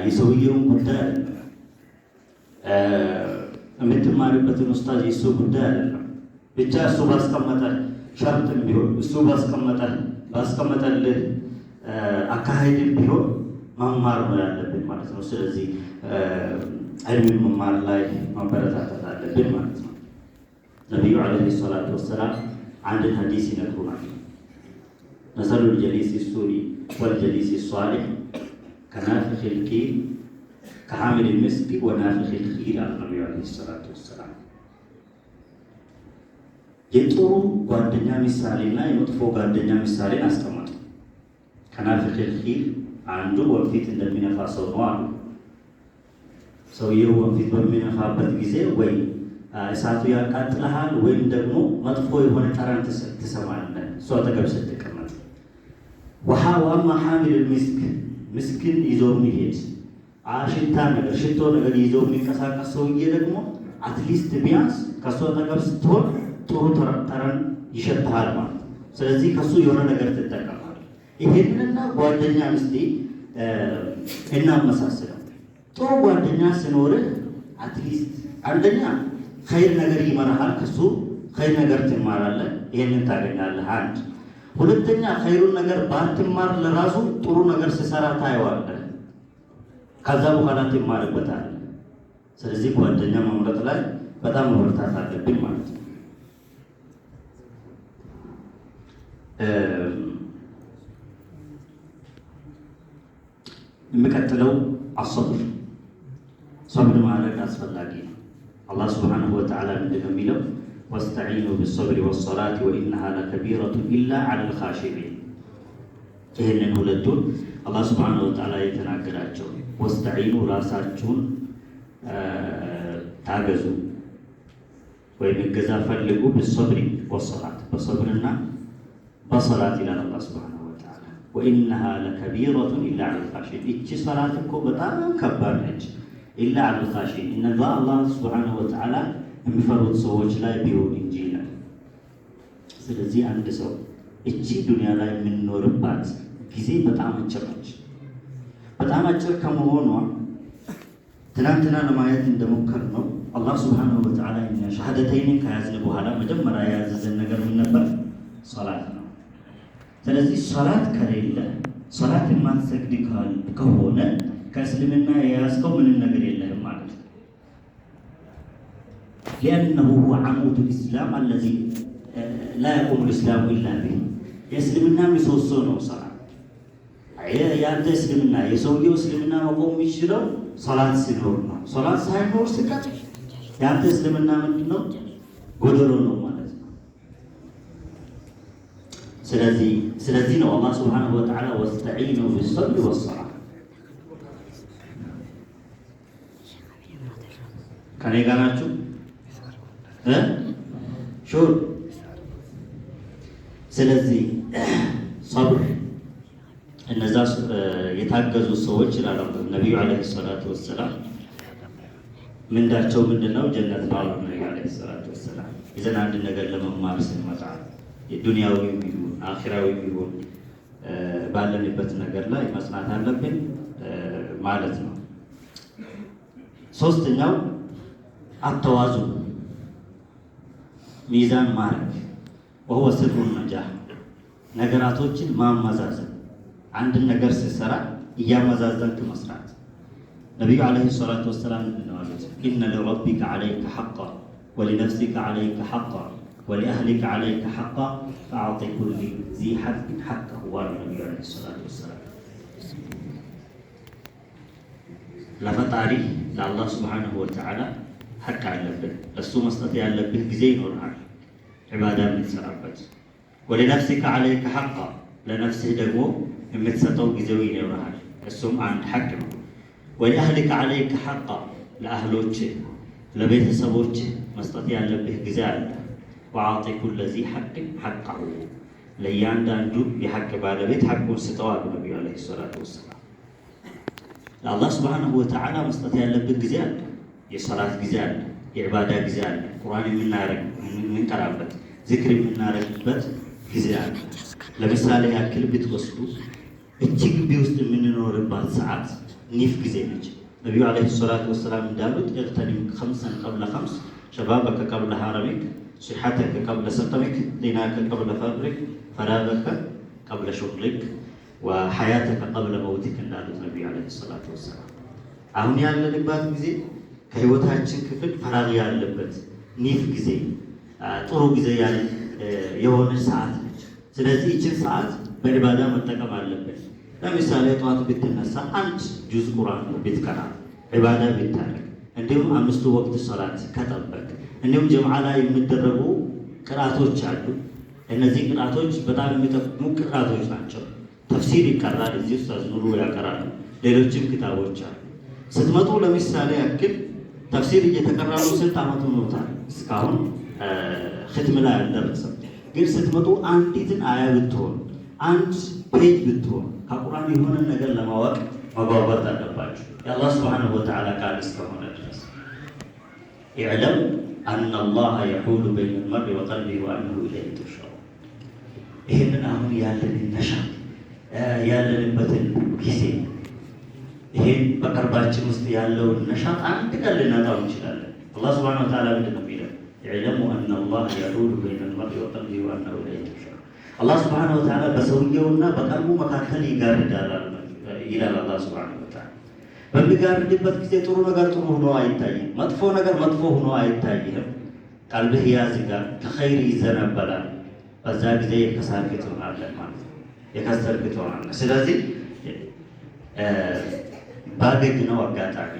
የሰውየውን ጉዳይ የምትማሪበትን ኡስታዝ የሱ ጉዳይ አይደለም። ብቻ እሱ ባስቀመጠ ሸርጥም ቢሆን እሱ ባስቀመጠልህ አካሄድም ቢሆን መማር ነው ያለብን ማለት ነው። ስለዚህ ዕልም መማር ላይ መበረታታት አለብን ማለት ነው። ነቢዩ ዓለይሂ ሰላቱ ወሰላም አንድ ሐዲስ ይነግሩናል። መሰሉል ጀሊሲ ሱሪ ወልጀሊሲ ሷሊህ ከናፊኺ ልኪር ከሐሚል ምስክ ወናፊኺ ልኪር አሉ ነቢዩ ዓለይሂ ሰላቱ ወሰላም። የጥሩ ጓደኛ ምሳሌና የመጥፎ ጓደኛ ምሳሌን አስቀመጡ። ከናፊኺ ልኪር አንዱ ወንፊት እንደሚነፋ ሰው ነው አሉ። ሰውየው ወንፊት በሚነፋበት ጊዜ ወይ እሳቱ ያቃጥልሃል ወይም ደግሞ መጥፎ የሆነ ጠረን ትሰማለህ እሷ አጠገብ ስትቀመጥ። ወሃዋማ ሐሚል ምስክ ምስክን ይዞ የሚሄድ ሽታ ነገር ሽቶ ነገር ይዞ የሚንቀሳቀስ ሰውዬ ደግሞ አትሊስት ቢያንስ ከእሱ አጠገብ ስትሆን ጥሩ ጠረን ይሸትሃል ማለት ነው። ስለዚህ ከሱ የሆነ ነገር ትጠቀማለህ። ይሄንንና ጓደኛ ምስቲ እናመሳስለው። ጥሩ ጓደኛ ሲኖርህ አትሊስት አንደኛ ኸይር ነገር ይመራሃል፣ ከሱ ኸይር ነገር ትማራለህ፣ ይሄንን ታገኛለህ። አንድ ሁለተኛ ኸይሩን ነገር ባትማር ለራሱ ጥሩ ነገር ሲሰራ ታየዋለህ፣ ከዛ በኋላ ትማርበታለህ። ስለዚህ ጓደኛ መምረጥ ላይ በጣም መበርታት አለብን ማለት ነው። የሚቀጥለው አሰብር ሰብር ማድረግ አስፈላጊ ነው። አላህ ሱብሓነሁ ወተዓላ ምንድን ነው የሚለው? ወስተዒኑ ቢሰብሪ ወሰላቲ ወኢነሃ ለከቢረቱ ኢላ ዐለል ኻሺዒን። ይህንን ሁለቱን አላህ ሱብሓነሁ ወተዓላ የተናገራቸው ወስተዒኑ ራሳችሁን ታገዙ ወይም እገዛ ፈልጉ፣ ቢሰብሪ ወሰላት በሰብርና በሰላት ይላል አላህ ሱብሓነሁ ወተዓላ። ወኢነሃ ለከቢረቱ ኢላ ዐለል ኻሺዒን። ይቺ ሰላት እኮ በጣም ከባድ ነች። ኢላ ዐለል ኻሺዒን እነዛ አላህ ሱብሓነሁ ወተዓላ የሚፈሩት ሰዎች ላይ ቢሆን እንጂ ይላል። ስለዚህ አንድ ሰው እቺ ዱንያ ላይ የምንኖርባት ጊዜ በጣም አጭር ነች። በጣም አጭር ከመሆኗ ትናንትና ለማየት እንደሞከርነው አላህ ሱብሓነሁ ወተዓላ እኛ ሸሃደተይንን ከያዝን በኋላ መጀመሪያ የያዘዘን ነገር ምን ነበር? ሶላት ነው። ስለዚህ ሶላት ከሌለ ሶላት የማትሰግድ ከሆነ ከእስልምና የያዝከው ምንም ነገር የለህም ማለት ነው። ሊአነሁ ሁወ ዐሙዱ ልእስላም አለዚ ላ የቁሙ ልእስላሙ ኢላ ቢህ። የእስልምና ምሰሶ ነው ሶላት። የአንተ እስልምና የሰውየው እስልምና መቆም የሚችለው ሶላት ሲኖር ነው። ሶላት ሳይኖር ሲቀር የአንተ እስልምና ምንድን ነው? ጎደሎ ነው ማለት ነው። ስለዚህ ነው አላህ ሱብሓነሁ ወተዓላ ወስተዒኑ ቢሰብሪ ወሰላህ። ከኔ ጋር ናችሁ? ሹር። ስለዚህ ሰብር እነዛ የታገዙ ሰዎች ይላሉ ነቢዩ ዓለይሂ ሰላቱ ወሰላም። ምንዳቸው ምንድነው? ጀነት ነው አሉ ነቢዩ ዓለይሂ ሰላቱ ወሰላም። ይዘን አንድ ነገር ለመማር ስንመጣ የዱንያዊ ቢሆን አኺራዊ ቢሆን ባለንበት ነገር ላይ መጽናት አለብን ማለት ነው። ሶስተኛው አተዋዙ ሚዛን ማድረግ ወሁወ ስሩ ነጃህ፣ ነገራቶችን ማመዛዘን። አንድን ነገር ስትሰራ እያመዛዘንክ መስራት። ነቢዩ ዓለይሂ ሰላቱ ወሰላም ምንድን ነው አሉት? ኢነ ሊረቢከ ዐለይከ ሐቃ ወሊነፍሲከ ዐለይከ ሐቃ ወሊአህሊከ ዐለይከ ሐቃ ፈአዕጢ ኩሊ ዚ ሐቅን ሐቀሁ አሉ ነቢዩ ዓለይሂ ሰላቱ ወሰላም። ለፈጣሪ ለአላህ ሱብሓነሁ ወተዓላ ሐቅ አለብን። ለእሱ መስጠት ያለብህ ጊዜ ይኖርሃል ዒባዳ የምትሰራበት። ወሊነፍሲከ ዐለይከ ሐቃ ለነፍስህ ደግሞ የምትሰጠው ጊዜው ይኖርሃል። እሱም አንድ ሐቅ ነው። ወሊአህሊከ ዐለይከ ሐቃ ለአህሎችህ ለቤተሰቦችህ መስጠት ያለብህ ጊዜ አለ። ወአዕጢ ኩለ ዚ ሐቅን ሐቀሁ ለእያንዳንዱ የሐቅ ባለቤት ሐቁን ስጠው አሉ ነቢዩ ዓለይሂ ሰላቱ ወሰላም። ለአላህ ሱብሓነሁ ወተዓላ መስጠት ያለብን ጊዜ አለ። የሰላት ጊዜ አለ፣ የዒባዳ ጊዜ አለ፣ ቁርአን የምንቀራበት ዚክር የምናደርግበት ጊዜ አለ። ለምሳሌ ያክል ብትወስዱ እቺ ግቢ ውስጥ የምንኖርባት ሰዓት ኒፍ ጊዜ ነች። ነቢዩ ዓለይሂ ሰላቱ ወሰላም እንዳሉት እግተኒም ኸምሰን ቀብለ ኸምስ ሸባበከ ቀብለ ሐረሚክ ሲሐተከ ቀብለ ሰቀሚክ ዲናከ ቀብለ ፈቅሪክ ፈራገከ ቀብለ ሹግሊክ ወሐያተከ ቀብለ መውቲክ እንዳሉት ነቢዩ ዓለይሂ ሰላቱ ወሰላም። አሁን ያለንባት ጊዜ ከህይወታችን ክፍል ፈራግ ያለበት ኒፍ ጊዜ ጥሩ ጊዜ የሆነች ሰዓት ነች። ስለዚህ ይችን ሰዓት በዒባዳ መጠቀም አለበት። ለምሳሌ ጠዋት ብትነሳ አንድ ጁዝ ቁርአን ብትቀራ ዒባዳ ብታደርግ፣ እንዲሁም 5 ወቅት ሶላት ከጠበቅ፣ እንዲሁም ጀምዓ ላይ የሚደረጉ ቅራቶች አሉ። እነዚህ ቅራቶች በጣም የሚጠቅሙ ቅራቶች ናቸው። ተፍሲር ይቀራል፣ እዚህ ኡስታዝ ኑሩ ያቀራሉ። ሌሎችም ክታቦች አሉ። ስትመጡ ለምሳሌ ያክል ተፍሲር እየተቀራ ነው። ስንት ዓመቱ ኖታል? እስካሁን ختم ላይ አልደረሰም። ግን ስትመጡ አንዲትን አያ ብትሆን አንድ ፔጅ ብትሆን ከቁርአን የሆነ ነገር ለማወቅ መጓጓት አለባችሁ። የአላህ ሱብሓነሁ ወተዓላ ቃል እስከሆነ ድረስ ኢዕለም አነ አላህ የሑሉ በይነ አልመርኢ ወቀልቢሂ ወአነሁ ኢለይሂ ቱሕሸሩን። ይህንን አሁን ያለንን ነሻት ያለንበትን ጊዜ ይሄን በቅርባችን ውስጥ ያለውን ነሻት አንድ ቀን ልናጣው እንችላለን። አላህ ሱብሓነሁ ወተዓላ ምንድን ነው የሚለው? ኢዕለሙ አነ አላህ የሑሉ በይነ አልመርኢ ወቀልቢሂ ወአነሁ ኢለይሂ ቱሕሸሩን። አላህ ሱብሓነሁ ወተዓላ በሰውየውና በቀልቡ መካከል ይጋርዳል ይላል። አላህ ሱብሓነሁ ወተዓላ በሚጋርድበት ጊዜ ጥሩ ነገር ጥሩ ሆኖ አይታይም፣ መጥፎ ነገር መጥፎ ሆኖ አይታይም። ቀልብህ ያዝጋል፣ ከኸይር ይዘነበላል። በዛ ጊዜ የከሳርክ ትሆናለህ ማለት ነው፣ የከሰርክ ትሆናለህ። ስለዚህ ባገኝ ነው አጋጣሚ